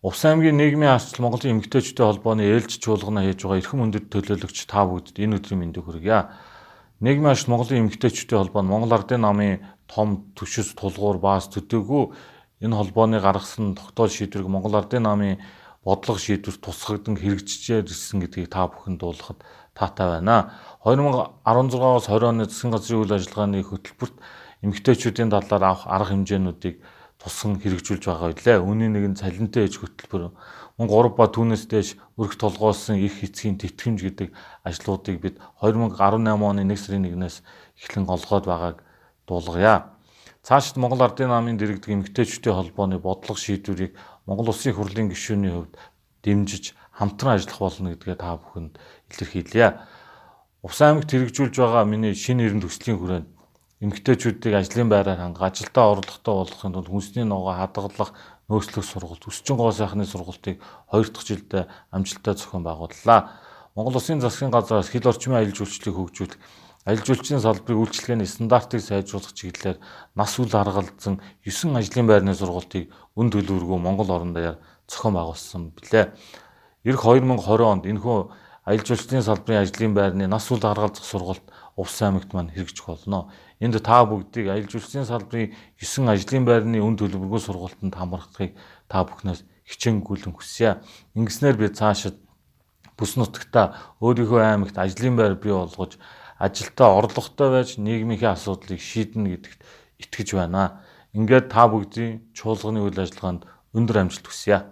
Увс аймгийн нийгмийн арчил Монголын эмэгтэйчүүдийн холбооны ээлж чуулгана хийж байгаа эрхэм хүндэт төлөөлөгч та бүгд энэ өдрийн мэндийг хүргье. Нийгмийн арчил Монголын эмэгтэйчүүдийн холбоо нь Монгол Ардын намын том түвшис тулгуур баас төдийгүй энэ холбооны гаргасан тогтоол шийдвэрийг Монгол Ардын намын бодлого шийдвэрт тусгагдан хэрэгжиж ирсэн гэдгийг та бүхэн дуулахад таатай байна. 2016-аас 20 оны засгийн газрын үйл ажиллагааны хөтөлбөрт эмэгтэйчүүдийн талаар авах арга хэмжээнүүдийг тусган хэрэгжүүлж байгаа байлээ. Үүний нэг нь цалинтай ээж хөтөлбөр, мөн 3 ба түүнээс дээш өрх толгойлсон их эцгийн тэтгэмж гэдэг ажлуудыг бид 2018 оны 1 сарын 1-ээс эхлэн олгоод байгааг дуулгая. Цаашид Монгол Ардын намын дэргэдэг эмэгтэйчүүдийн холбооны бодлого шийдвэрийг Монгол Улсын хурлын гишүүний хувьд дэмжиж хамтран ажиллах болно гэдгээ та бүхэнд илэрхийлье. Увс аймагт хэрэгжүүлж байгаа миний шинэ эрен төслийн хүрээнд эмэгтэйчүүдийг ажлын байраар хангах, ажилдаа орлоготой болгохын тулд хүнсний ногоо хадгалах, нөөцлөх сургалт, өсчин гоо сайхны сургалтыг 2 дахь жилдээ амжилттай зохион байгууллаа. Монгол Улсын засгийн газраас хил орчмын аялал жуулчлалыг хөгжүүлэх, аялал жуулчлалын салбарын үйлчилгээний стандартыг сайжруулах чиглэлээр нас үл харгалзан 9 ажлын байрны сургалтыг өн төлбөргүй Монгол орон даяар зохион байгуулсан билээ. Ирэх 2020 онд энэхүү аялал жуулчлалын салбарын ажлын байрны нас үл харгалзах сургалт Увс аймагт маань хэрэгжих болно. Энд та бүгдийг аялал жуулчлалын салбарын 9 ажлын байрны өн төлбөргүй сургалтанд хамрахыг та бүхнээс хичээнгүйлэн хүсье. Ингэснээр би цаашид бүс нутагта өөрийнхөө аймагт ажлын байр бий болгож ажилдаа орлоготой байж нийгмийнхээ асуудлыг шийднэ гэдэгт итгэж байна. Ингээд та бүгдийн чуулганы үйл ажиллагаанд өндөр амжилт хүсье.